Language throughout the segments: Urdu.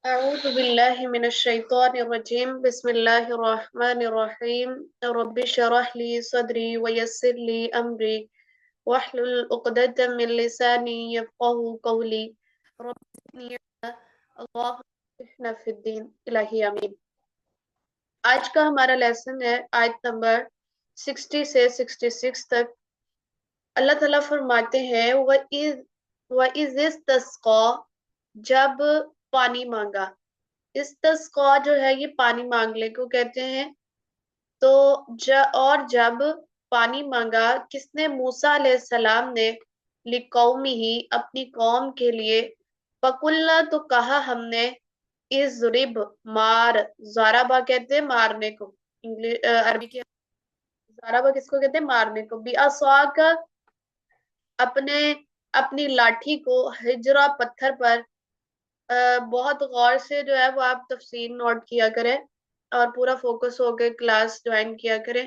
أعوذ بالله من الشيطان الرجيم بسم الله الرحمن الرحيم رب اشرح لي صدري ويسر لي أمري واحلل عقدة من لساني يفقهوا قولي رب زدني علما اللهم اهدنا في الدين إلهي آمين۔ آج کا ہمارا لیسن ہے آیت نمبر 60 سے 66 تک۔ اللہ تعالیٰ فرماتے ہیں وَإِذِ اسْتَسْقَىٰ، جب پانی مانگا۔ استسقا جو ہے یہ پانی مانگنے کو کہتے ہیں۔ تو اور جب پانی مانگا کس نے؟ موسیٰ علیہ السلام نے، لِقَوْمِهِ اپنی قوم کے لیے، فَقُلْنَا تو کہا ہم نے، اضرب مار، ضربہ کہتے ہیں مارنے کو، عربی کے ضربہ کس کو کہتے ہیں؟ مارنے کو، بِعَصَاکَ اپنی لاٹھی کو، حجرہ پتھر پر۔ بہت غور سے جو ہے وہ آپ تفسیر نوٹ کیا کریں اور پورا فوکس ہو کے کلاس جوائن کیا کریں۔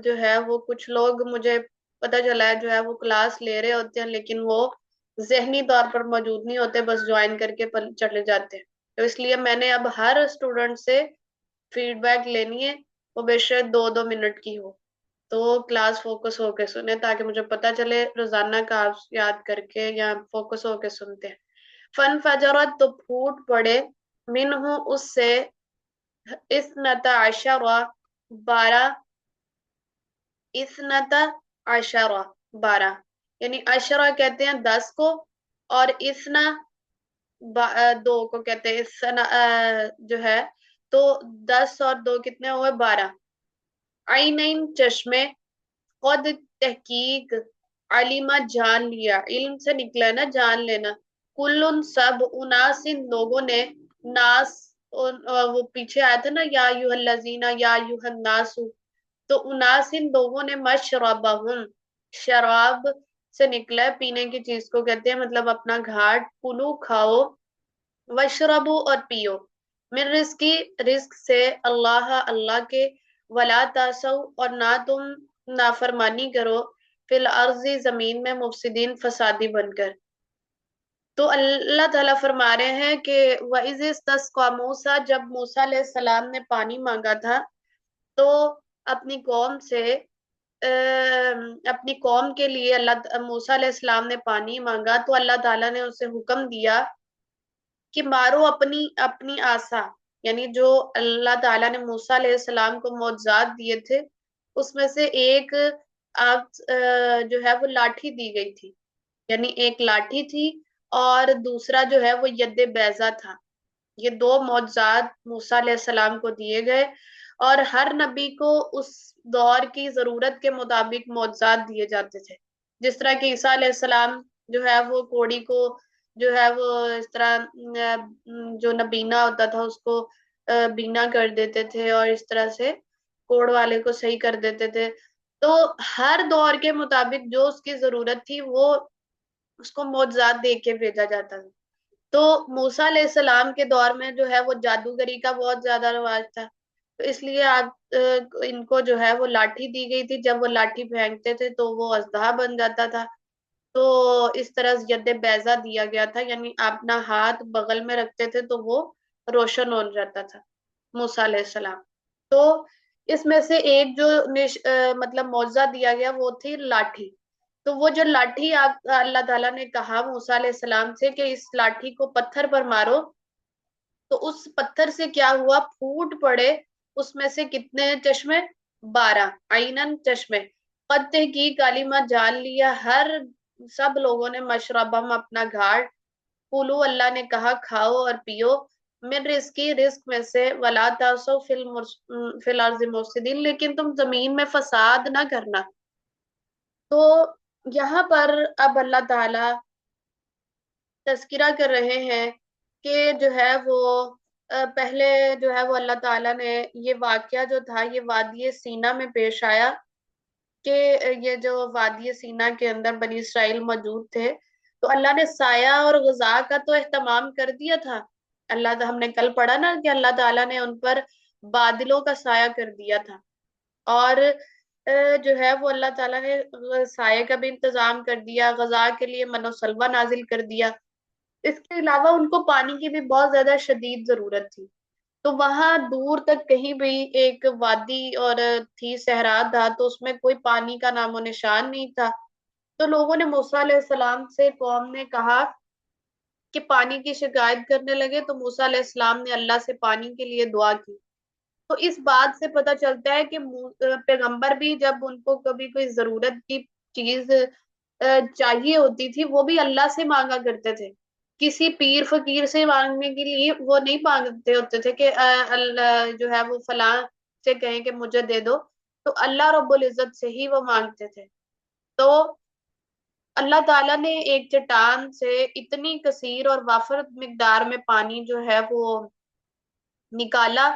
جو ہے وہ کچھ لوگ مجھے پتہ چلا ہے جو ہے وہ کلاس لے رہے ہوتے ہیں لیکن وہ ذہنی طور پر موجود نہیں ہوتے، بس جوائن کر کے چلے جاتے ہیں۔ تو اس لیے میں نے اب ہر اسٹوڈنٹ سے فیڈ بیک لینی ہے، وہ بے شک 2-2 منٹ کی ہو، تو کلاس فوکس ہو کے سنیں تاکہ مجھے پتہ چلے روزانہ کا آپ یاد کر کے یا فوکس ہو کے سنتے ہیں۔ فن فجرت تو پھوٹ پڑے، منہ اس سے، اثنتا عشرہ 12، اثنتا عشرہ 12، یعنی عشرہ کہتے ہیں 10 کو، اور اثنا 2 کو کہتے ہیں اثنا جو ہے، تو 10 اور 2 کتنے ہوئے؟ 12۔ عینین چشمے، قد تحقیق، علمہ جان لیا، علم سے نکلا نا جان لینا، کلن سب، اناس ان لوگوں نے، ناس وہ پیچھے آیا تھا نا یا ایھا الذین یا ایھا الناس، تو اناس ان لوگوں نے، مشربہم شراب سے نکلا ہے، پینے کی چیز کو کہتے ہیں، مطلب اپنا گھاٹ، کلو کھاؤ، وشربو اور پیو، من رزقی رزق سے، اللہ کے، ولا تاسو اور نہ تم نافرمانی کرو، فی الارض زمین میں، مفسدین فسادی بن کر۔ تو اللہ تعالیٰ فرما رہے ہیں کہ وَإِذِ اسْتَسْقَىٰ مُوسَىٰ، جب موسیٰ علیہ السلام نے پانی مانگا تھا تو اپنی قوم سے، اپنی قوم کے لیے موسیٰ علیہ السلام نے پانی مانگا تو اللہ تعالیٰ نے اسے حکم دیا کہ مارو اپنی آسا، یعنی جو اللہ تعالیٰ نے موسیٰ علیہ السلام کو معجزات دیے تھے اس میں سے ایک جو ہے وہ لاٹھی دی گئی تھی، یعنی ایک لاٹھی تھی اور دوسرا جو ہے وہ ید بیضہ تھا۔ یہ 2 معجزات موسیٰ علیہ السلام کو دیے گئے، اور ہر نبی کو اس دور کی ضرورت کے مطابق معجزات دیے جاتے تھے۔ جس طرح کہ عیسیٰ علیہ السلام جو ہے وہ کوڑی کو جو ہے وہ اس طرح جو نبینا ہوتا تھا اس کو بینا کر دیتے تھے، اور اس طرح سے کوڑ والے کو صحیح کر دیتے تھے۔ تو ہر دور کے مطابق جو اس کی ضرورت تھی وہ اس کو معجزات دے کے بھیجا جاتا تھا۔ تو موسیٰ علیہ السلام کے دور میں جو ہے وہ جادوگری کا بہت زیادہ رواج تھا، تو اس لیے ان کو جو ہے وہ لاٹھی دی گئی تھی، جب وہ لاٹھی پھینکتے تھے تو وہ اژدہا بن جاتا تھا۔ تو اس طرح ید بیضہ دیا گیا تھا، یعنی اپنا ہاتھ بغل میں رکھتے تھے تو وہ روشن ہو جاتا تھا موسیٰ علیہ السلام۔ تو اس میں سے ایک جو مطلب معجزہ دیا گیا وہ تھی لاٹھی۔ تو وہ جو لاٹھی اللہ تعالیٰ نے کہا موسیٰ علیہ السلام سے کہ اس لاٹھی کو پتھر پر مارو، تو اس پتھر سے کیا ہوا؟ پھوٹ پڑے اس میں سے کتنے چشمے؟ 12، عینن چشمے، قد تحقیق علمہ جان لیا، سب لوگوں نے، مشربہم اپنا گھاٹ، کلو اللہ نے کہا کھاؤ اور پیو، من رزقی رزق میں سے، ولا تعصوا فی الارض مفسدین لیکن تم زمین میں فساد نہ کرنا۔ تو یہاں پر اب اللہ تعالی تذکرہ کر رہے ہیں کہ جو ہے وہ پہلے جو ہے وہ اللہ تعالیٰ نے یہ واقعہ جو تھا یہ وادی سینا میں پیش آیا، کہ یہ جو وادی سینا کے اندر بنی اسرائیل موجود تھے، تو اللہ نے سایہ اور غذا کا تو اہتمام کر دیا تھا۔ ہم نے کل پڑھا نا کہ اللہ تعالیٰ نے ان پر بادلوں کا سایہ کر دیا تھا، اور جو ہے وہ اللہ تعالیٰ نے سایہ کا بھی انتظام کر دیا، غذا کے لیے من و سلوہ نازل کر دیا۔ اس کے علاوہ ان کو پانی کی بھی بہت زیادہ شدید ضرورت تھی. تو وہاں دور تک کہیں بھی ایک وادی اور تھی، صحرا تھا، تو اس میں کوئی پانی کا نام و نشان نہیں تھا. تو لوگوں نے موسیٰ علیہ السلام سے، قوم نے کہا کہ پانی کی شکایت کرنے لگے، تو موسیٰ علیہ السلام نے اللہ سے پانی کے لیے دعا کی. تو اس بات سے پتہ چلتا ہے کہ پیغمبر بھی جب ان کو کبھی کوئی ضرورت کی چیز چاہیے ہوتی تھی، وہ بھی اللہ سے مانگا کرتے تھے. کسی پیر فقیر سے مانگنے کے لیے وہ نہیں مانگتے ہوتے تھے کہ اللہ جو ہے وہ فلاں سے کہیں کہ مجھے دے دو. تو اللہ رب العزت سے ہی وہ مانگتے تھے. تو اللہ تعالیٰ نے ایک چٹان سے اتنی کثیر اور وافر مقدار میں پانی جو ہے وہ نکالا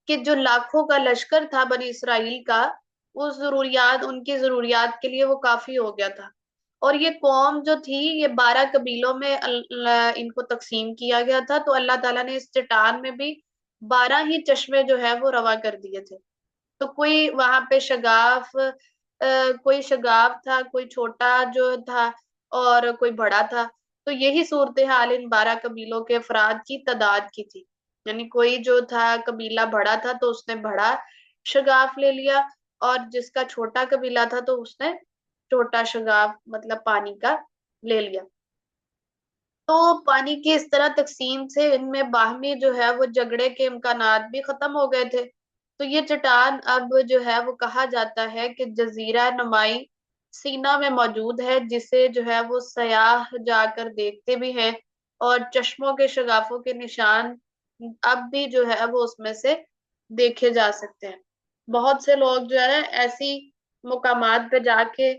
کہ جو لاکھوں کا لشکر تھا بنی اسرائیل کا، وہ ضروریات، ان کی ضروریات کے لیے وہ کافی ہو گیا تھا. اور یہ قوم جو تھی، یہ 12 قبیلوں میں ان کو تقسیم کیا گیا تھا. تو اللہ تعالیٰ نے اس چٹان میں بھی 12 ہی چشمے جو ہے وہ روا کر دیے تھے. تو کوئی وہاں پہ شگاف، کوئی شگاف تھا، کوئی چھوٹا جو تھا، اور کوئی بڑا تھا. تو یہی صورتحال ان 12 قبیلوں کے افراد کی تعداد کی تھی. یعنی کوئی جو تھا قبیلہ بڑا تھا تو اس نے بڑا شگاف لے لیا، اور جس کا چھوٹا قبیلہ تھا تو اس نے چھوٹا شگاف مطلب پانی کا لے لیا. تو پانی کی اس طرح تقسیم سے ان میں باہمی جو ہے وہ جھگڑے کے امکانات بھی ختم ہو گئے تھے. تو یہ چٹان اب جو ہے وہ کہا جاتا ہے کہ جزیرہ نمائی سینا میں موجود ہے، جسے جو ہے وہ سیاح جا کر دیکھتے بھی ہیں، اور چشموں کے شگافوں کے نشان اب بھی جو ہے وہ اس میں سے دیکھے جا سکتے ہیں. بہت سے لوگ جو ہے ایسی مقامات پہ جا کے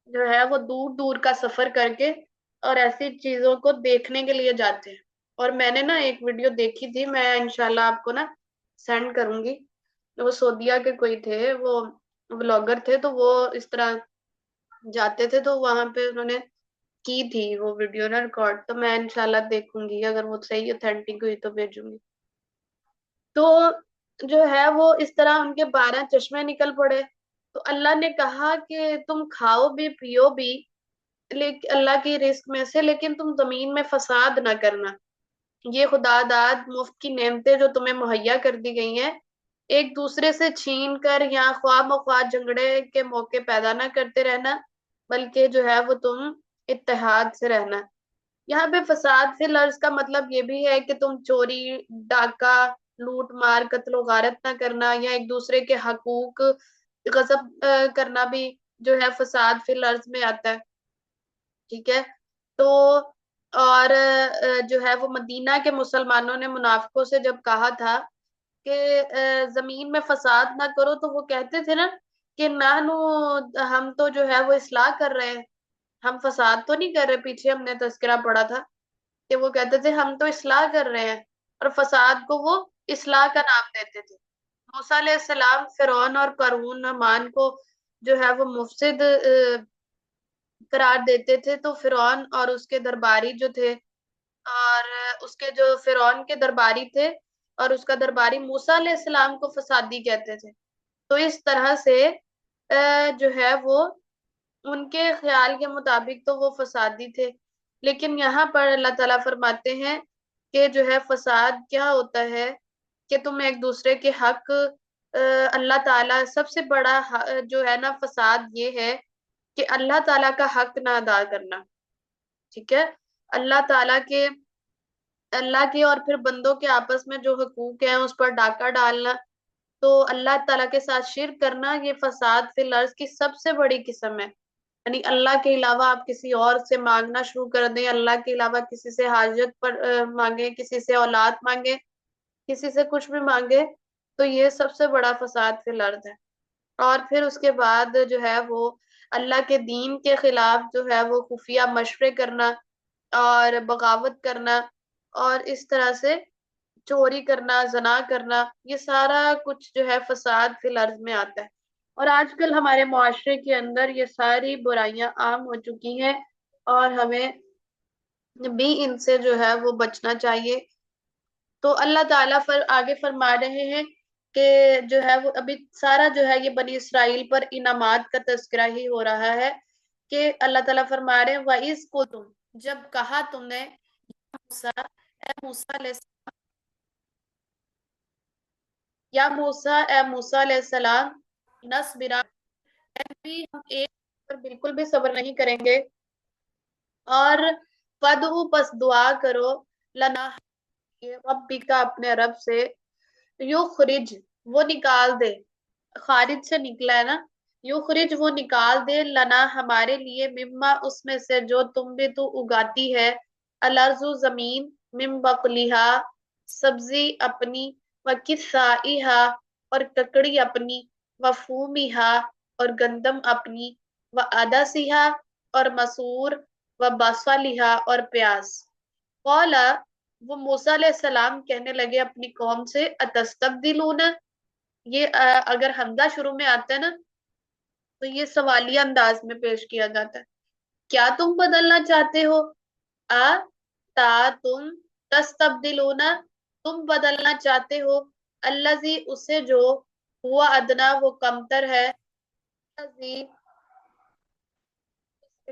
جو ہے وہ دور دور کا سفر کر کے اور ایسی چیزوں کو دیکھنے کے لیے جاتے ہیں. اور میں نے نا ایک ویڈیو دیکھی تھی، میں انشاءاللہ آپ کو نا سینڈ کروں گی. وہ سعودیہ کے کوئی تھے، وہ بلاگر تھے، تو وہ اس طرح جاتے تھے، تو وہاں پہ انہوں نے کی تھی وہ ویڈیو نا ریکارڈ. تو میں انشاءاللہ دیکھوں گی، اگر وہ صحیح اوتھینٹک ہوئی تو بھیجوں گی. تو جو ہے وہ اس طرح ان کے 12 چشمے نکل پڑے. تو اللہ نے کہا کہ تم کھاؤ بھی پیو بھی لیکن اللہ کی رزق میں سے، لیکن تم زمین میں فساد نہ کرنا. یہ خدا داد مفت کی نعمتیں جو تمہیں مہیا کر دی گئی ہیں، ایک دوسرے سے چھین کر یا خواہ مخواہ جھگڑے کے موقع پیدا نہ کرتے رہنا، بلکہ جو ہے وہ تم اتحاد سے رہنا. یہاں پہ فساد فی الارض کا مطلب یہ بھی ہے کہ تم چوری، ڈاکہ، لوٹ مار، قتل و غارت نہ کرنا، یا ایک دوسرے کے حقوق غصب کرنا بھی جو ہے فساد فی الارض میں آتا ہے. ٹھیک ہے. تو اور جو ہے وہ مدینہ کے مسلمانوں نے منافقوں سے جب کہا تھا کہ زمین میں فساد نہ کرو، تو وہ کہتے تھے نا کہ نحنو، ہم تو جو ہے وہ اصلاح کر رہے ہیں، ہم فساد تو نہیں کر رہے. پیچھے ہم نے تذکرہ پڑھا تھا کہ وہ کہتے تھے ہم تو اصلاح کر رہے ہیں، اور فساد کو وہ اصلاح کا نام دیتے تھے. موسیٰ علیہ السلام فرعون اور قارون حامان کو جو ہے وہ مفسد قرار دیتے تھے. تو فرعون اور اس کے درباری جو تھے، اور اس کے جو فرعون کے درباری تھے اور اس کا درباری موسیٰ علیہ السلام کو فسادی کہتے تھے. تو اس طرح سے جو ہے وہ ان کے خیال کے مطابق تو وہ فسادی تھے. لیکن یہاں پر اللہ تعالیٰ فرماتے ہیں کہ جو ہے فساد کیا ہوتا ہے کہ تم ایک دوسرے کے حق، اللہ تعالیٰ سب سے بڑا جو ہے نا فساد یہ ہے کہ اللہ تعالیٰ کا حق نہ ادا کرنا. ٹھیک ہے. اللہ تعالیٰ کے اللہ کے اور پھر بندوں کے آپس میں جو حقوق ہیں اس پر ڈاکہ ڈالنا، تو اللہ تعالیٰ کے ساتھ شرک کرنا، یہ فساد فی الارض کی سب سے بڑی قسم ہے. یعنی اللہ کے علاوہ آپ کسی اور سے مانگنا شروع کر دیں، اللہ کے علاوہ کسی سے حاجت پر مانگیں، کسی سے اولاد مانگیں، کسی سے کچھ بھی مانگے، تو یہ سب سے بڑا فساد فی الارض ہے. اور پھر اس کے بعد جو ہے وہ اللہ کے دین کے خلاف جو ہے وہ خفیہ مشورے کرنا اور بغاوت کرنا، اور اس طرح سے چوری کرنا، زنا کرنا، یہ سارا کچھ جو ہے فساد فی الارض میں آتا ہے. اور آج کل ہمارے معاشرے کے اندر یہ ساری برائیاں عام ہو چکی ہیں، اور ہمیں بھی ان سے جو ہے وہ بچنا چاہیے. تو اللہ تعالیٰ آگے فرما رہے ہیں کہ جو ہے وہ ابھی سارا جو ہے یہ بنی اسرائیل پر انعامات کا تذکرہ ہی ہو رہا ہے. کہ اللہ تعالیٰ فرما رہے ہیں وَإِذْ قُلْتُمْ، جب کہا تم نے اے موسیٰ علیہ السلام، یا موسیٰ اے موسیٰ علیہ السلام، نصبرا، اے نبی ہم ایک پر بالکل بھی صبر نہیں کریں گے، اور فدعو پس دعا کرو، لنا ربی کا اپنے رب سے، یخرج وہ نکال دے، خارج سے نکلا ہے نا، یخرج وہ نکال دے، لنا ہمارے لیے، مما اس میں سے جو تم بھی تو اگاتی ہے، الارض زمین، من بقلہا سبزی اپنی، وکسائہا اور ککڑی اپنی، وفومہا اور گندم اپنی، وعدسہا اور مسور، وبصلہا اور پیاز۔ قولا وہ موسیٰ علیہ السلام کہنے لگے اپنی قوم سے، اتستبدلون، یہ اگر حمزہ شروع میں آتا ہے نا تو یہ سوالیہ انداز میں پیش کیا جاتا ہے، کیا تم بدلنا چاہتے ہو، آ تا تم، تستبدلون تم بدلنا چاہتے ہو، الذی اسے جو، ہوا ادنا وہ کمتر ہے، الذی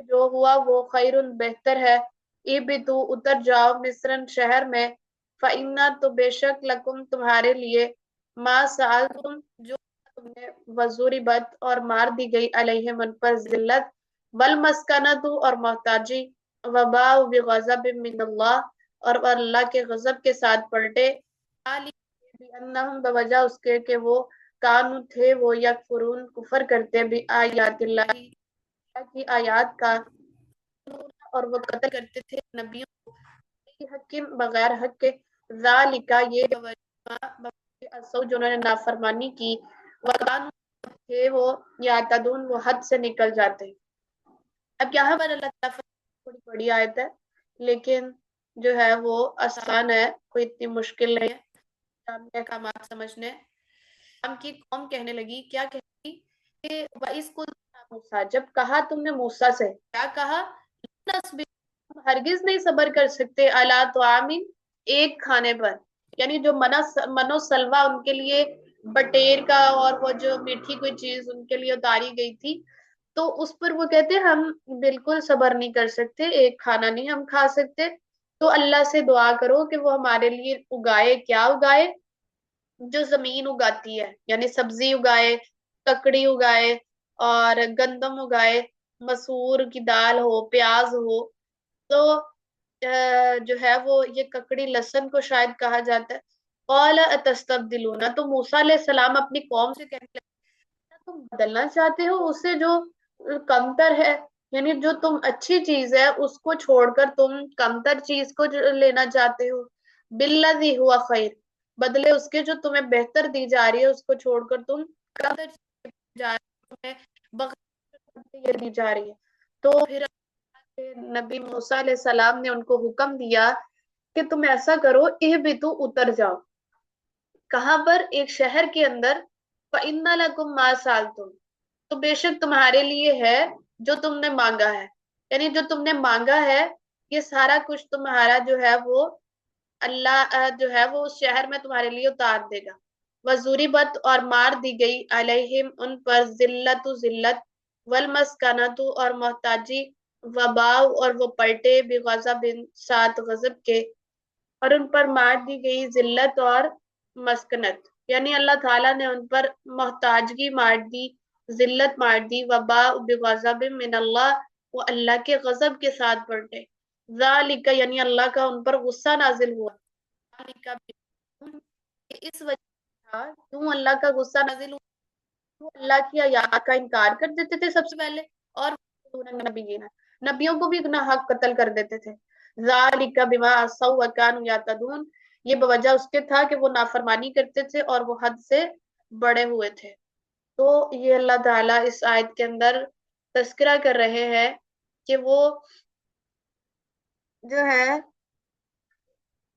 جو ہوا وہ خیر بہتر ہے، ایبتو اتر جاؤ، مصرن شہر میں، فَإِنَّا تو بے شک لکم تمہارے لیے، ما سألتم جو تم نے، وضربت اور مار دی گئی، علیہم ان پر ذلت، والمسکنۃ اور محتاجی، وباء بغضب من اللہ اور اللہ کے غضب کے ساتھ پلٹے، بأنہم بوجہ اس کے کہ وہ کانو تھے وہ یکفرون کفر کرتے بھی آیات اللہ کی آیات کا، اور وہ قتل کرتے تھے نبیوں کو حق بغیر حق کے، ذالکا یہ اسو جنہوں نے نافرمانی کی، وکانو تھے وہ یعتدون وہ حد سے نکل جاتے۔ اب یہاں پر اللہ تعالیٰ تھوڑی بڑی آیت ہے لیکن جو ہے وہ آسان ہے، کوئی اتنی مشکل نہیں ہے، احکامات سمجھنے۔ ہم کی قوم کہنے لگی، کیا کہتی کہ وَإِذْ قُلْتُ موسیٰ، جب کہا تم نے موسیٰ سے، کیا کہا، ہم ہرگز نہیں صبر کر سکتے، عَلَىٰ طَعَامٍ ایک کھانے پر، یعنی جو منو سلوا ان کے لیے بٹیر کا اور وہ جو میٹھی کوئی چیز ان کے لیے اتاری گئی تھی، تو اس پر وہ کہتے ہم بالکل صبر نہیں کر سکتے، ایک کھانا نہیں ہم کھا سکتے، تو اللہ سے دعا کرو کہ وہ ہمارے لیے اگائے، کیا اگائے، جو زمین اگاتی ہے، یعنی سبزی اگائے، ککڑی اگائے اور گندم اگائے، مسور کی دال ہو، پیاز ہو، تو جو ہے وہ یہ ککڑی لہسن کو شاید کہا جاتا ہے۔ قال اتستبدلون، تو موسیٰ علیہ السلام اپنی قوم سے کہنے لگے، تم بدلنا چاہتے ہو اسے جو کمتر ہے، یعنی جو تم اچھی چیز ہے اس کو چھوڑ کر تم کمتر چیز کو لینا چاہتے ہو، بالذی ہوا خیر، بدلے اس کے جو تمہیں بہتر دی جا رہی ہے اس کو چھوڑ کر تم کمتر چیز جا رہی ہے، تمہیں بغیر یہ دی جا رہی ہے۔ تو پھر نبی موسیٰ علیہ السلام نے ان کو حکم دیا کہ تم ایسا کرو، اہبتو اتر جاؤ، کہاں پر، ایک شہر کے اندر، فَإِنَّ لَكُمْ مَا سَأَلْتُمْ تو بے شک تمہارے لیے ہے جو تم نے مانگا ہے، یعنی جو تم نے مانگا ہے یہ سارا کچھ تمہارا جو ہے وہ اللہ جو ہے وہ اس شہر میں تمہارے لیے اتار دے گا۔ وَضُرِبَتْ اور مار دی گئی، علیہم ان پر، ذلت ذلت، والمسکنۃ اور محتاجی، وباء اور وہ پلٹے، بغضب ساتھ غضب کے، اور ان پر مار دی گئی ذلت اور مسکنت، یعنی اللہ تعالیٰ نے ان پر محتاجگی مار دی، ذلت مار دی، وباء بغضب من اللہ وہ اللہ کے غضب کے ساتھ پلٹے، ذالک یعنی اللہ کا ان پر غصہ نازل ہوا، ذالک اس وجہ تھا کیوں اللہ کا غصہ نازل ہوا، وہ اللہ کی آیات کا انکار کر دیتے تھے سب سے پہلے، اور نبیوں کو بھی گناہ حق قتل کر دیتے تھے، ذالک بما عصوا وکانوا یعتدون یہ بوجہ اس کے تھا کہ وہ نافرمانی کرتے تھے اور وہ حد سے بڑے ہوئے تھے۔ تو یہ اللہ تعالیٰ اس آیت کے اندر تذکرہ کر رہے ہیں کہ وہ جو ہے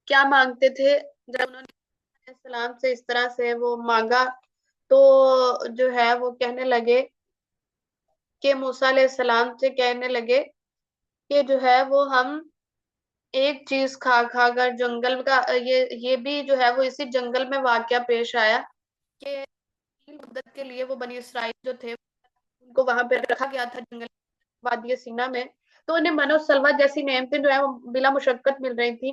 کیا مانگتے تھے، جب انہوں نے علیہ السلام سے اس طرح سے وہ مانگا تو جو ہے وہ کہنے لگے کہ موسیٰ علیہ السلام سے کہنے لگے کہ جو ہے وہ ہم ایک چیز کھا کھا کر جنگل کا، یہ بھی جو ہے وہ اسی جنگل میں واقعہ پیش آیا کہ مدت کے لیے وہ بنی اسرائیل جو تھے ان کو وہاں پہ رکھا گیا تھا جنگل وادی سینا میں، تو انہیں منو سلوا جیسی نعمتیں جو ہے وہ بلا مشقت مل رہی تھی،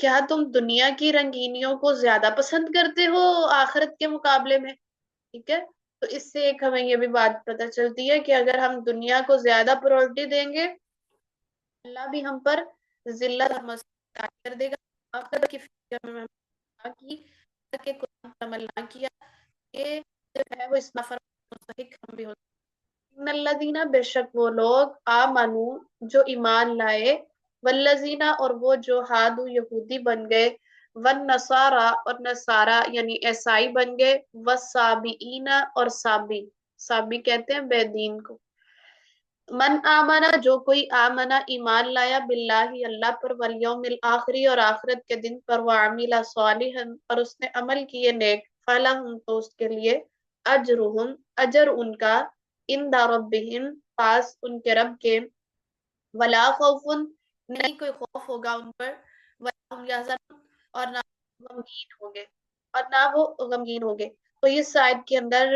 کیا تم دنیا کی رنگینیوں کو زیادہ پسند کرتے ہو آخرت کے مقابلے میں؟ ٹھیک ہے، تو اس سے ایک ہمیں یہ بھی بات پتہ چلتی ہے کہ اگر ہم دنیا کو زیادہ پرورٹی دیں گے، اللہ بھی ہم پر ذلت اور مسائل کر دے گا۔ آخرت کی فکر میں ہم کی کہ قرآن پر عمل نہ کیا، یہ جو ہے وہ اس نافرمانی مستحق ہم بھی ہوتے ہیں۔ ان الذین، بے شک وہ لوگ، آمنو جو ایمان لائے، والذین اور وہ جو ہادو یہودی بن گئے، والنصارا اور نصارا یعنی عیسائی بن گئے، والصابئین اور صابی، صابی کہتے ہیں بے دین کو۔ من آمنا جو کوئی آمنا ایمان لایا باللہ اللہ پر، والیوم الآخری اور آخرت کے دن پر، وعمل صالحا اور اس نے عمل کیے نیک، فلہم تو اس کے لیے اجرہم اجر ان کا، عند ربہم پاس ان کے رب کے، ولا خوف نہیں کوئی خوف ہوگا ان پر، ولا هم يحزنون اور نہ وہ غمگین ہوں گے، اور نہ وہ غمگین ہوں گے۔ تو اس آیت کے اندر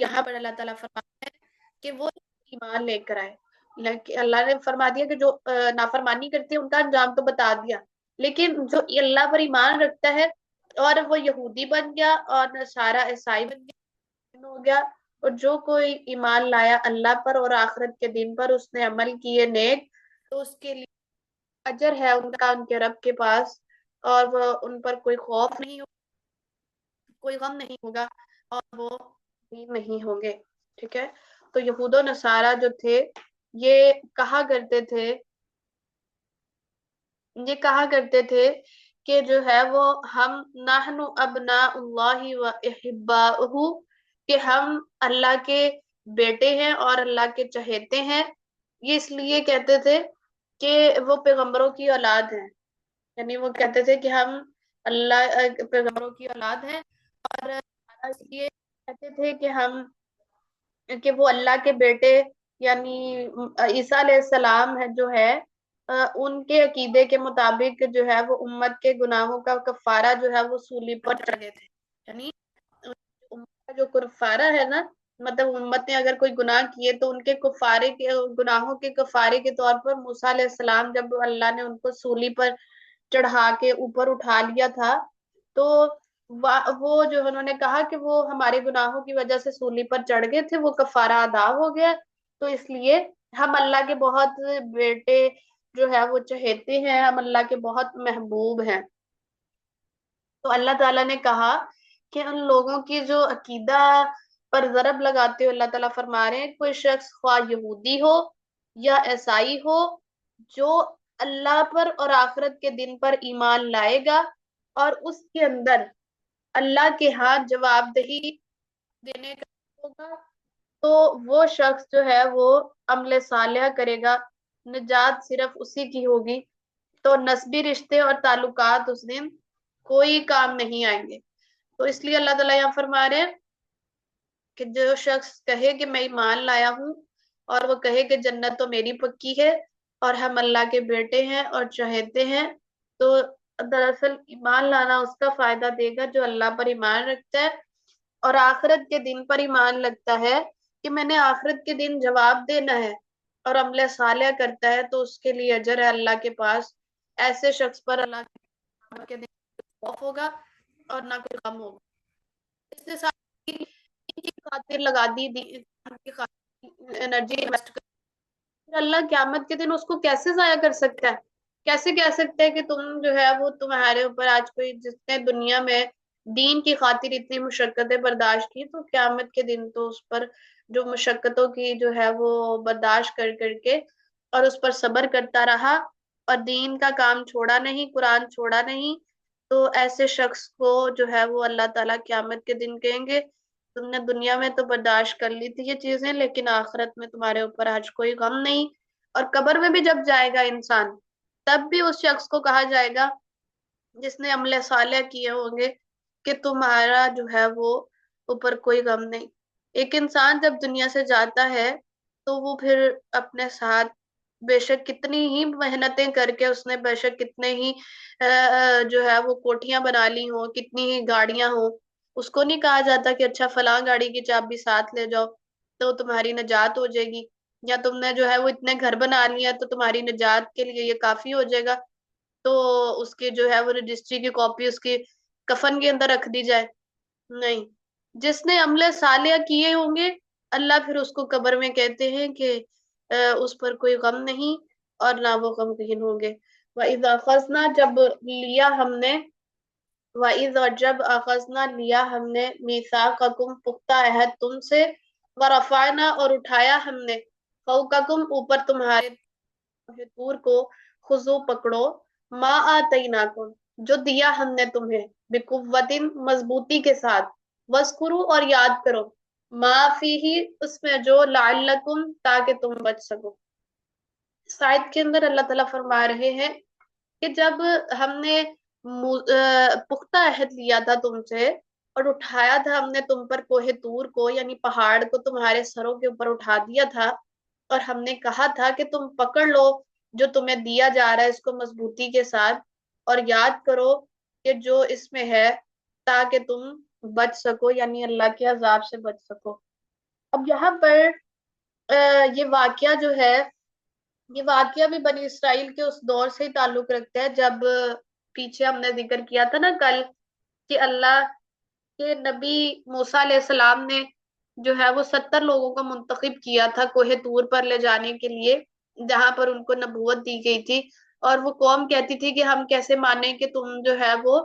یہاں پر اللہ تعالیٰ فرماتے ہیں کہ وہ ایمان لے کر آئے، اللہ نے فرما دیا کہ جو نافرمانی کرتے ہیں ان کا انجام تو بتا دیا، لیکن جو اللہ پر ایمان رکھتا ہے اور وہ یہودی بن گیا اور نصارہ عیسائی بن گیا ہو گیا، اور جو کوئی ایمان لایا اللہ پر اور آخرت کے دن پر، اس نے عمل کیے نیک، تو اس کے لیے اجر ہے ان کا ان کے رب کے پاس، اور وہ ان پر کوئی خوف نہیں ہوگا، کوئی غم نہیں ہوگا، اور وہ نہیں ہوں گے۔ ٹھیک ہے، تو یہود و نصارہ جو تھے یہ کہا کرتے تھے، یہ کہا کرتے تھے کہ جو ہے وہ ہم نحن ابناء اللہ و احباؤہ، کہ ہم اللہ کے بیٹے ہیں اور اللہ کے چہیتے ہیں۔ یہ اس لیے کہتے تھے کہ وہ پیغمبروں کی اولاد ہیں، یعنی وہ کہتے تھے کہ ہم اللہ پیغمبروں کی اولاد ہیں، اور اس لیے کہتے تھے کہ ہم کہ وہ اللہ کے بیٹے یعنی عیسیٰ علیہ السلام ہے جو ہے، ان کے عقیدے کے مطابق جو ہے وہ امت کے گناہوں کا کفارہ جو ہے وہ صلیب پر چڑھے تھے، یعنی امت کا جو کفارہ ہے نا، مطلب امت نے اگر کوئی گناہ کیے تو ان کے کفارے کے گناہوں کے کفارے کے طور پر موسیٰ علیہ السلام جب اللہ نے ان کو صلیب پر چڑھا کے اوپر اٹھا لیا تھا، تو وہ جو انہوں نے کہا کہ وہ ہمارے گناہوں کی وجہ سے صلیب پر چڑھ گئے تھے، وہ کفارہ ادا ہو گیا، تو اس لیے ہم اللہ کے بہت بیٹے جو ہے وہ چہیتے ہیں، ہم اللہ کے بہت محبوب ہیں۔ تو اللہ تعالیٰ نے کہا کہ ان لوگوں کی جو عقیدہ پر ضرب لگاتے ہو، اللہ تعالیٰ فرما رہے ہیں کوئی شخص خواہ یہودی ہو یا عیسائی ہو، جو اللہ پر اور آخرت کے دن پر ایمان لائے گا اور اس کے اندر اللہ کے ہاں جواب دہی دینے کا ہوگا، تو وہ شخص جو ہے وہ عمل صالح کرے گا، نجات صرف اسی کی ہوگی، تو نسبی رشتے اور تعلقات اس دن کوئی کام نہیں آئیں گے۔ تو اس لیے اللہ تعالیٰ یہاں فرما رہے ہیں کہ جو شخص کہے کہ میں ایمان لایا ہوں اور وہ کہے کہ جنت تو میری پکی ہے اور ہم اللہ کے بیٹے ہیں اور چہیتے ہیں، تو دراصل ایمان لانا اس کا فائدہ دے گا جو اللہ پر ایمان رکھتا ہے اور آخرت کے دن پر ایمان لگتا ہے کہ میں نے آخرت کے دن جواب دینا ہے، اور عمل صالح کرتا ہے تو اس کے لیے اجر ہے اللہ کے پاس۔ ایسے شخص پر اللہ کے دن خوف ہوگا اور نہ کوئی غم ہوگا۔ اس نے ساری دین کی خاطر لگا دی، دین کی خاطر انرجی انویسٹ کر، اللہ قیامت کے دن اس کو کیسے ضائع کر سکتا ہے؟ کیسے کہہ سکتے ہیں کہ تم جو ہے وہ تمہارے اوپر آج کوئی جس نے دنیا میں دین کی خاطر اتنی مشقتیں برداشت کی، تو قیامت کے دن تو اس پر جو مشقتوں کی جو ہے وہ برداشت کر کر کے اور اس پر صبر کرتا رہا اور دین کا کام چھوڑا نہیں، قرآن چھوڑا نہیں، تو ایسے شخص کو جو ہے وہ اللہ تعالیٰ قیامت کے دن کہیں گے تم نے دنیا میں تو برداشت کر لی تھی یہ چیزیں، لیکن آخرت میں تمہارے اوپر آج کوئی غم نہیں۔ اور قبر میں بھی جب جائے گا انسان، تب بھی اس شخص کو کہا جائے گا جس نے عمل صالح کیے ہوں گے کہ تمہارا جو ہے وہ اوپر کوئی غم نہیں۔ ایک انسان جب دنیا سے جاتا ہے تو وہ پھر اپنے ساتھ بے شک کتنی ہی محنتیں کر کے اس نے بے شک کتنے ہی جو ہے وہ کوٹھیاں بنا لی ہوں، کتنی ہی گاڑیاں ہوں، اس کو نہیں کہا جاتا کہ اچھا فلاں گاڑی کی چابی ساتھ لے جاؤ تو تمہاری نجات ہو جائے گی، یا تم نے جو ہے وہ اتنے گھر بنا لیا تو تمہاری نجات کے لیے یہ کافی ہو جائے گا۔ تو اس کے جو ہے وہ رجسٹری کی کاپی اس کے کفن کے اندر رکھ دی جائے؟ نہیں، جس نے عمل صالح کیے ہوں گے اللہ پھر اس کو قبر میں کہتے ہیں کہ اس پر کوئی غم نہیں اور نہ وہ غمگین ہوں گے۔ وَإِذَا أَخَذْنَا جب لیا ہم نے، وَإِذَا جب أَخَذْنَا لیا ہم نے، مِيثَاقَكُمْ پختہ عہد تم سے، وَرَفَعْنَا اور اٹھایا ہم نے، فَوْقَكُمْ اوپر تمہارے، طور کو، خذو پکڑو، ما آتیناکم جو دیا ہم نے تمہیں، بقوتن مضبوطی کے ساتھ، وذکروا اور یاد کرو، ما فیہ اس میں جو، لعلکم تاکہ تم بچ سکو۔ اس آیت کے اندر اللہ تعالیٰ فرما رہے ہیں کہ جب ہم نے پختہ عہد لیا تھا تم سے اور اٹھایا تھا ہم نے تم پر کوہ طور کو، یعنی پہاڑ کو تمہارے سروں کے اوپر اٹھا دیا تھا، اور ہم نے کہا تھا کہ تم پکڑ لو جو تمہیں دیا جا رہا ہے اس کو مضبوطی کے ساتھ، اور یاد کرو کہ جو اس میں ہے، تاکہ تم بچ سکو، یعنی اللہ کے عذاب سے بچ سکو۔ اب یہاں پر یہ واقعہ جو ہے، یہ واقعہ بھی بنی اسرائیل کے اس دور سے ہی تعلق رکھتا ہے جب پیچھے ہم نے ذکر کیا تھا نا کل کہ اللہ کے نبی موسیٰ علیہ السلام نے جو ہے وہ 70 لوگوں کو منتخب کیا تھا کوہ طور پر لے جانے کے لیے، جہاں پر ان کو نبوت دی گئی تھی، اور وہ قوم کہتی تھی کہ ہم کیسے مانیں کہ تم جو ہے وہ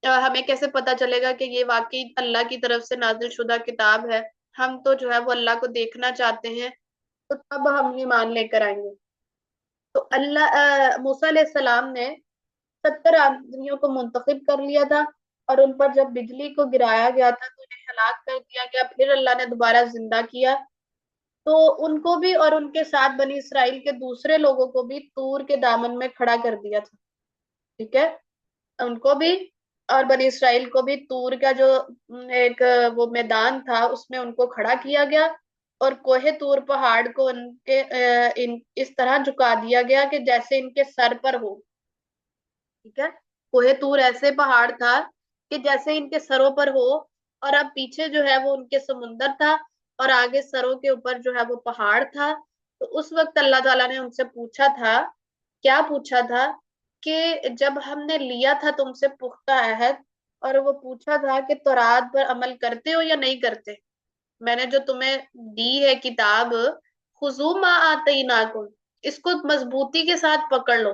ہمیں کیسے پتا چلے گا کہ یہ واقعی اللہ کی طرف سے نازل شدہ کتاب ہے، ہم تو جو ہے وہ اللہ کو دیکھنا چاہتے ہیں، تو تب ہم یہ مان لے کر آئیں گے۔ تو اللہ موسیٰ علیہ السلام نے 70 آدمیوں کو منتخب کر لیا تھا، اور ان پر جب بجلی کو گرایا گیا تھا تو انہیں ہلاک کر دیا گیا، پھر اللہ نے دوبارہ زندہ کیا، تو ان کو بھی اور ان کے ساتھ بنی اسرائیل کے دوسرے لوگوں کو بھی طور کے دامن میں کھڑا کر دیا تھا، ٹھیک ہے، ان کو بھی اور بنی اسرائیل کو بھی طور کا جو ایک وہ میدان تھا اس میں ان کو کھڑا کیا گیا، اور کوہ طور پہاڑ کو ان کے اس طرح جھکا دیا گیا کہ جیسے ان کے سر پر ہو، ٹھیک ہے، کوہ طور ایسے پہاڑ تھا کہ جیسے ان کے سروں پر ہو، اور اب پیچھے جو ہے وہ ان کے سمندر تھا، اور آگے سروں کے اوپر جو ہے وہ پہاڑ تھا۔ تو اس وقت اللہ تعالیٰ نے ان سے پوچھا تھا، کیا پوچھا تھا کہ جب ہم نے لیا تھا تم سے پختہ عہد، اور وہ پوچھا تھا کہ تورات پر عمل کرتے ہو یا نہیں کرتے، میں نے جو تمہیں دی ہے کتاب، خذو ما آتیناکم اس کو مضبوطی کے ساتھ پکڑ لو،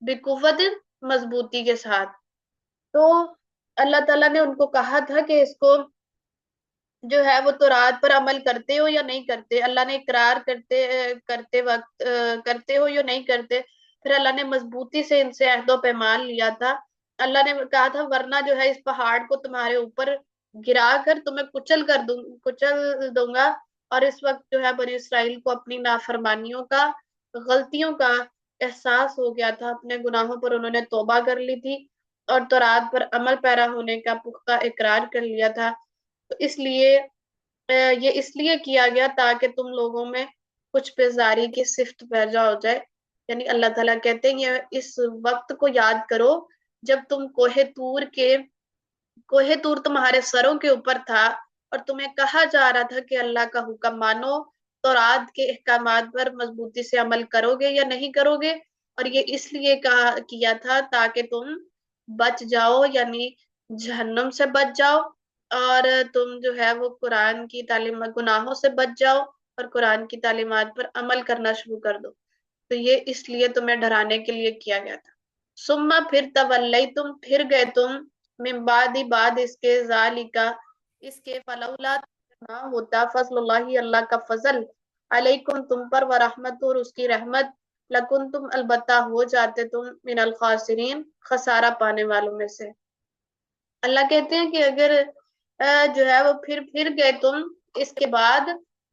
بقوت مضبوطی کے ساتھ۔ تو اللہ تعالیٰ نے ان کو کہا تھا کہ اس کو جو ہے وہ تورات پر عمل کرتے ہو یا نہیں کرتے، اللہ نے اقرار کرتے وقت کرتے ہو یا نہیں کرتے، پھر اللہ نے مضبوطی سے ان سے عہد و پیمان لیا تھا، اللہ نے کہا تھا ورنہ جو ہے اس پہاڑ کو تمہارے اوپر گرا کر تمہیں کچل دوں گا، اور اس وقت جو ہے بنی اسرائیل کو اپنی نافرمانیوں کا، غلطیوں کا احساس ہو گیا تھا، اپنے گناہوں پر انہوں نے توبہ کر لی تھی، اور تورات پر عمل پیرا ہونے کا پختہ اقرار کر لیا تھا۔ تو اس لیے یہ اس لیے کیا گیا تاکہ تم لوگوں میں کچھ بیزاری کی صفت پیدا ہو جائے، یعنی اللہ تعالیٰ کہتے ہیں یہ اس وقت کو یاد کرو جب تم کوہ طور تمہارے سروں کے اوپر تھا، اور تمہیں کہا جا رہا تھا کہ اللہ کا حکم مانو، تورات کے احکامات پر مضبوطی سے عمل کرو گے یا نہیں کرو گے، اور یہ اس لیے کیا تھا تاکہ تم بچ جاؤ، یعنی جہنم سے بچ جاؤ، اور تم جو ہے وہ قرآن کی تعلیمات، گناہوں سے بچ جاؤ اور قرآن کی تعلیمات پر عمل کرنا شروع کر دو، تو یہ اس لیے تمہیں ڈرانے کے لیے کیا گیا تھا۔ سما پھر تولیتم پھر گئے تم، من بعد اس کے ذالکا اس کے، فلولا نہ ہوتا فضل اللہ اللہ کا فضل، علیکم تم پر، ورحمت اور اس کی رحمت، لکن تم البتہ ہو جاتے تم من الخاسرین خسارہ پانے والوں میں سے۔ اللہ کہتے ہیں کہ اگر جو ہے وہ پھر گئے تم اس کے بعد،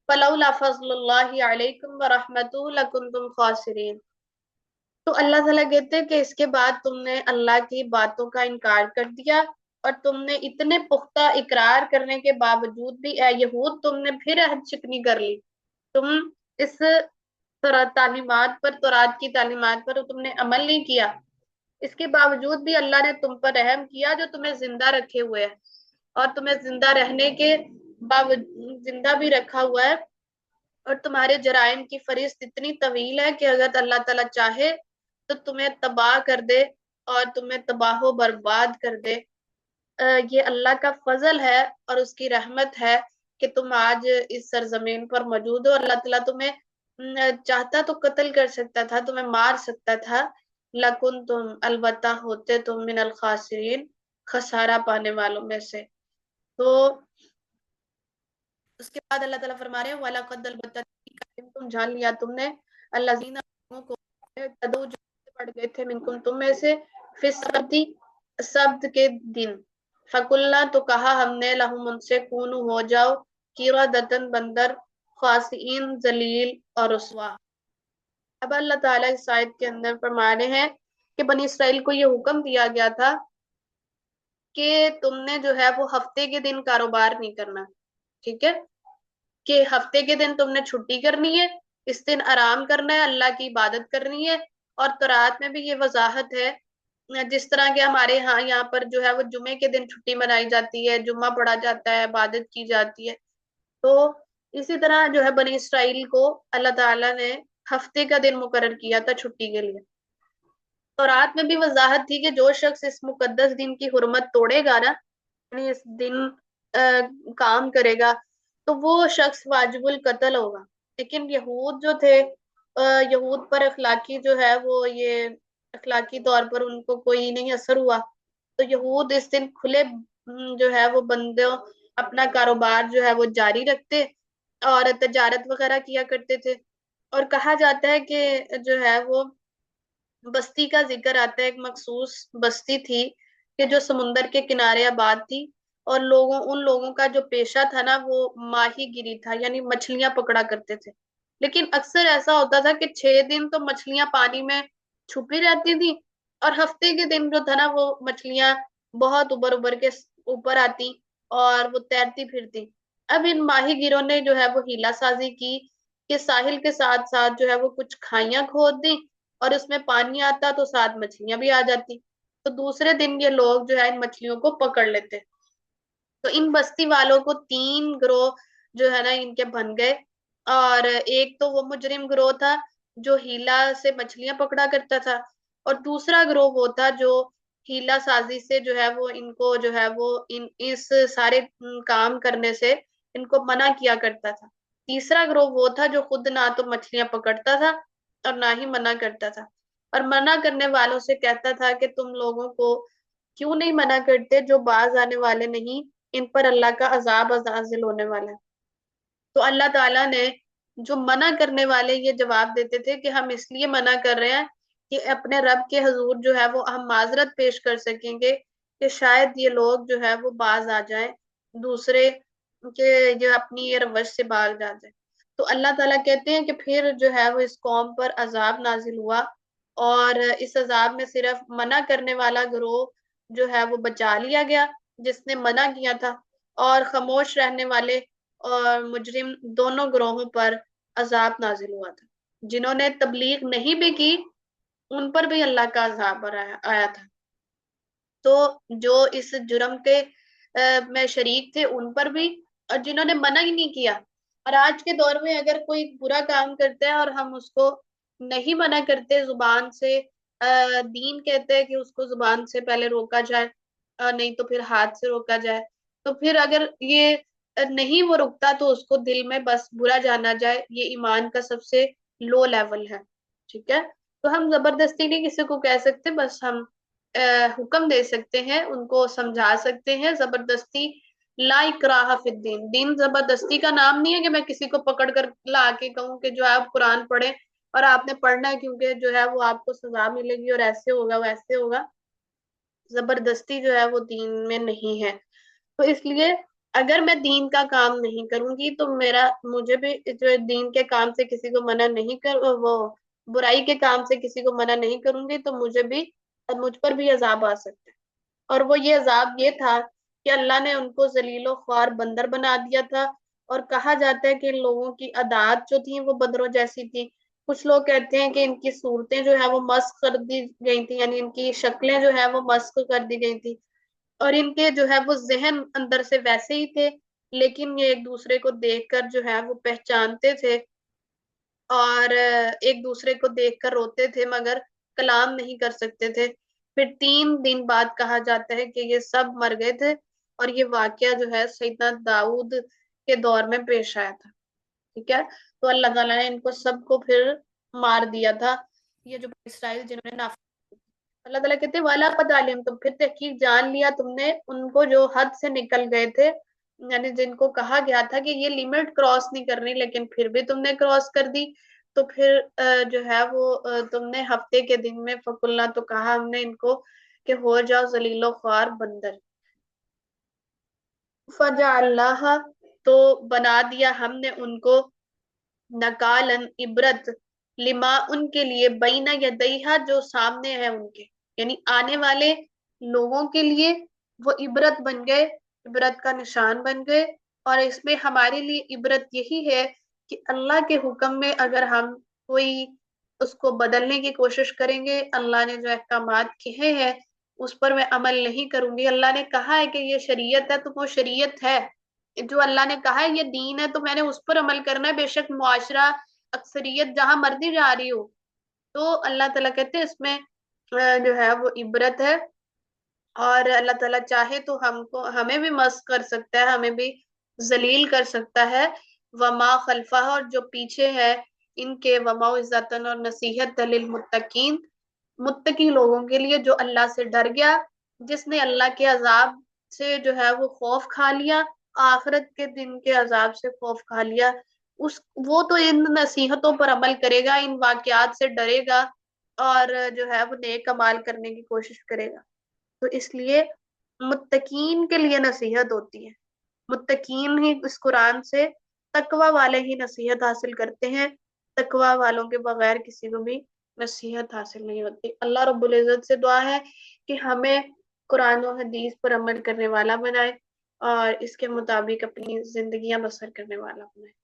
فلولا فضل اللہ علیکم ورحمتہ لکنتم خاسرین، تو اللہ تعالیٰ کہتے ہیں کہ اس کے بعد تم نے اللہ کی باتوں کا انکار کر دیا، اور تم نے اتنے پختہ اقرار کرنے کے باوجود بھی اے یہود تم نے پھر عہد شکنی کر لی، تم اس تعلیمات پر، تورات کی تعلیمات پر تم نے عمل نہیں کیا، اس کے باوجود بھی اللہ نے تم پر رحم کیا جو تمہیں زندہ رکھے ہوئے ہے، اور تمہیں زندہ رہنے کے باوجود زندہ بھی رکھا ہوا ہے، اور تمہارے جرائم کی فہرست اتنی طویل ہے کہ اگر اللہ تعالیٰ چاہے تو تمہیں تباہ کر دے، اور تمہیں تباہ و برباد کر دے۔ یہ اللہ کا فضل ہے اور اس کی رحمت ہے کہ تم آج اس سرزمین پر موجود ہو۔ اللہ تعالیٰ تمہیں چاہتا تو قتل کر سکتا تھا، تمہیں مار سکتا تھا، لکن تم البتہ ہوتے تم من الخاسرین، خسارہ پانے والوں میں سے۔ تو اس کے بعد اللہ تعالیٰ فرما رہے ہیں وَلَقَدْ الْبَتَّ تم جان لیا تم نے الذین لوگوں کو تدعو جو پڑ گئے تھے منکم تم میں سے فی السبتی سبت کے دن فَقُلْنَا تو کہا ہم نے لہم ان سے کونو ہو جاؤ قِرَدَۃً بندر خاسئین ذلیل اور رسوا۔ اب اللہ تعالیٰ اس آیت کے اندر فرما رہے ہیں کہ بنی اسرائیل کو یہ حکم دیا گیا تھا کہ تم نے جو ہے وہ ہفتے کے دن کاروبار نہیں کرنا، ٹھیک ہے، کہ ہفتے کے دن تم نے چھٹی کرنی ہے، اس دن آرام کرنا ہے، اللہ کی عبادت کرنی ہے۔ اور تورات میں بھی یہ وضاحت ہے، جس طرح کہ ہمارے ہاں یہاں پر جو ہے وہ جمعے کے دن چھٹی منائی جاتی ہے، جمعہ پڑھا جاتا ہے، عبادت کی جاتی ہے، تو اسی طرح جو ہے بنی اسرائیل کو اللہ تعالیٰ نے ہفتے کا دن مقرر کیا تھا چھٹی کے لیے۔ تورات میں بھی وضاحت تھی کہ جو شخص اس مقدس دن کی حرمت توڑے گا نا، یعنی اس دن کام کرے گا، تو وہ شخص واجب القتل ہوگا۔ لیکن یہود جو تھے، یہود پر اخلاقی جو ہے وہ یہ اخلاقی طور پر ان کو کوئی نہیں اثر ہوا، تو یہود اس دن کھلے جو ہے وہ بندوں اپنا کاروبار جو ہے وہ جاری رکھتے اور تجارت وغیرہ کیا کرتے تھے۔ اور کہا جاتا ہے کہ جو ہے وہ بستی کا ذکر آتا ہے، ایک مخصوص بستی تھی کہ جو سمندر کے کنارے آباد تھی، اور ان لوگوں کا جو پیشہ تھا نا وہ ماہی گیری تھا، یعنی مچھلیاں پکڑا کرتے تھے۔ لیکن اکثر ایسا ہوتا تھا کہ 6 دن تو مچھلیاں پانی میں چھپی رہتی تھی، اور ہفتے کے دن جو تھا نا وہ مچھلیاں بہت ابر ابر کے اوپر آتی اور وہ تیرتی پھرتی۔ اب ان ماہی گیروں نے جو ہے وہ ہیلا سازی کی کہ ساحل کے ساتھ ساتھ جو ہے وہ کچھ کھائیاں کھود دی، اور اس میں پانی آتا تو ساتھ مچھلیاں بھی آ جاتی، تو دوسرے دن یہ لوگ جو ہے ان مچھلیوں کو پکڑ لیتے۔ تو ان بستی والوں کو 3 گروہ جو ہے نا ان کے بن گئے، اور ایک تو وہ مجرم گروہ تھا جو ہیلا سے مچھلیاں پکڑا کرتا تھا، اور دوسرا گروہ وہ تھا جو ہیلا سازی سے جو ہے وہ ان کو جو ہے وہ اس سارے کام کرنے سے ان کو منع کیا کرتا تھا۔ تیسرا گروہ وہ تھا جو خود نہ تو مچھلیاں پکڑتا تھا اور نہ ہی منع کرتا تھا، اور منع کرنے والوں سے کہتا تھا کہ تم لوگوں کو کیوں نہیں منع کرتے جو باز آنے والے نہیں، ان پر اللہ کا عذاب نازل ہونے والا ہے۔ تو اللہ تعالیٰ نے جو منع کرنے والے یہ جواب دیتے تھے کہ ہم اس لیے منع کر رہے ہیں کہ اپنے رب کے حضور جو ہے وہ ہم معذرت پیش کر سکیں گے کہ شاید یہ لوگ جو ہے وہ باز آ جائیں دوسرے کہ جو اپنی یہ روش سے باز آ جائیں۔ تو اللہ تعالیٰ کہتے ہیں کہ پھر جو ہے وہ اس قوم پر عذاب نازل ہوا، اور اس عذاب میں صرف منع کرنے والا گروہ جو ہے وہ بچا لیا گیا جس نے منع کیا تھا، اور خاموش رہنے والے اور مجرم دونوں گروہوں پر عذاب نازل ہوا تھا۔ جنہوں نے تبلیغ نہیں بھی کی ان پر بھی اللہ کا عذاب آیا تھا، تو جو اس جرم کے میں شریک تھے ان پر بھی، اور جنہوں نے منع ہی نہیں کیا۔ اور آج کے دور میں اگر کوئی برا کام کرتا ہے اور ہم اس کو نہیں منع کرتے زبان سے، دین کہتے ہیں کہ اس کو زبان سے پہلے روکا جائے، نہیں تو پھر ہاتھ سے روکا جائے، تو پھر اگر یہ نہیں وہ رکتا تو اس کو دل میں بس برا جانا جائے، یہ ایمان کا سب سے لو لیول ہے، ٹھیک ہے۔ تو ہم زبردستی نہیں کسی کو کہہ سکتے، بس ہم حکم دے سکتے ہیں، ان کو سمجھا سکتے ہیں۔ زبردستی لا اکراہ فی الدین، دین زبردستی کا نام نہیں ہے کہ میں کسی کو پکڑ کر لا کے کہوں کہ جو آپ قرآن پڑھیں اور آپ نے پڑھنا ہے کیونکہ جو ہے وہ آپ کو سزا ملے گی اور ایسے ہوگا ویسے ہوگا۔ زبردستی جو ہے وہ دین میں نہیں ہے۔ تو اس لیے اگر میں دین کا کام نہیں کروں گی تو مجھے بھی جو دین کے کام سے کسی کو منع نہیں وہ برائی کے کام سے کسی کو منع نہیں کروں گی تو مجھ پر بھی عذاب آ سکتا ہے۔ اور وہ یہ عذاب یہ تھا کہ اللہ نے ان کو ذلیل و خوار بندر بنا دیا تھا، اور کہا جاتا ہے کہ ان لوگوں کی عادات جو تھیں وہ بندروں جیسی تھی۔ کچھ لوگ کہتے ہیں کہ ان کی صورتیں جو ہے وہ مسخ کر دی گئی تھی، یعنی ان کی شکلیں جو ہے وہ مسخ کر دی گئی تھی، اور ان کے جو ہے وہ ذہن اندر سے ویسے ہی تھے، لیکن یہ ایک دوسرے کو دیکھ کر جو ہے وہ پہچانتے تھے، اور ایک دوسرے کو دیکھ کر روتے تھے مگر کلام نہیں کر سکتے تھے۔ پھر 3 دن بعد کہا جاتا ہے کہ یہ سب مر گئے تھے، اور یہ واقعہ جو ہے سیدنا داؤد کے دور میں پیش آیا تھا، ٹھیک ہے۔ تو اللہ تعالیٰ نے ان کو سب کو پھر مار دیا تھا، یہ جو اسرائیل جنہوں نے اللہ تعالیٰ کہتے ہیں والا قد علم، تم پھر تحقیق جان لیا تم نے ان کو جو حد سے نکل گئے تھے، یعنی جن کو کہا گیا تھا کہ یہ لمٹ کراس نہیں کرنی لیکن پھر بھی تم نے کراس کر دی، تو پھر جو ہے وہ تم نے ہفتے کے دن میں فقلنا، تو کہا ہم نے ان کو کہ ہو جاؤ ذلیل و خوار بندر، فجعلناہ، تو بنا دیا ہم نے ان کو نکالن عبرت، لما ان کے لیے بین یدیہا جو سامنے ہے ان کے، یعنی آنے والے لوگوں کے لیے وہ عبرت بن گئے، عبرت کا نشان بن گئے۔ اور اس میں ہمارے لیے عبرت یہی ہے کہ اللہ کے حکم میں اگر ہم کوئی اس کو بدلنے کی کوشش کریں گے، اللہ نے جو احکامات کہے ہیں اس پر میں عمل نہیں کروں گی، اللہ نے کہا ہے کہ یہ شریعت ہے تو وہ شریعت ہے، جو اللہ نے کہا ہے یہ دین ہے تو میں نے اس پر عمل کرنا ہے، بے شک معاشرہ اکثریت جہاں مرضی جا رہی ہو۔ تو اللہ تعالیٰ کہتے ہیں اس میں جو ہے وہ عبرت ہے، اور اللہ تعالیٰ چاہے تو ہمیں بھی مسخ کر سکتا ہے، ہمیں بھی ذلیل کر سکتا ہے، وما خلفہ، اور جو پیچھے ہے ان کے، وما عزتن، اور نصیحت للمتقین، متقی لوگوں کے لیے جو اللہ سے ڈر گیا، جس نے اللہ کے عذاب سے جو ہے وہ خوف کھا لیا، آخرت کے دن کے عذاب سے خوف کھا لیا، اس وہ تو ان نصیحتوں پر عمل کرے گا، ان واقعات سے ڈرے گا، اور جو ہے وہ نیک کمال کرنے کی کوشش کرے گا۔ تو اس لیے متقین کے لیے نصیحت ہوتی ہے، متقین ہی اس قرآن سے، تقوی والے ہی نصیحت حاصل کرتے ہیں، تقوی والوں کے بغیر کسی کو بھی نصیحت حاصل نہیں ہوتی۔ اللہ رب العزت سے دعا ہے کہ ہمیں قرآن و حدیث پر عمل کرنے والا بنائے، اور اس کے مطابق اپنی زندگیاں بسر کرنے والا بنائے۔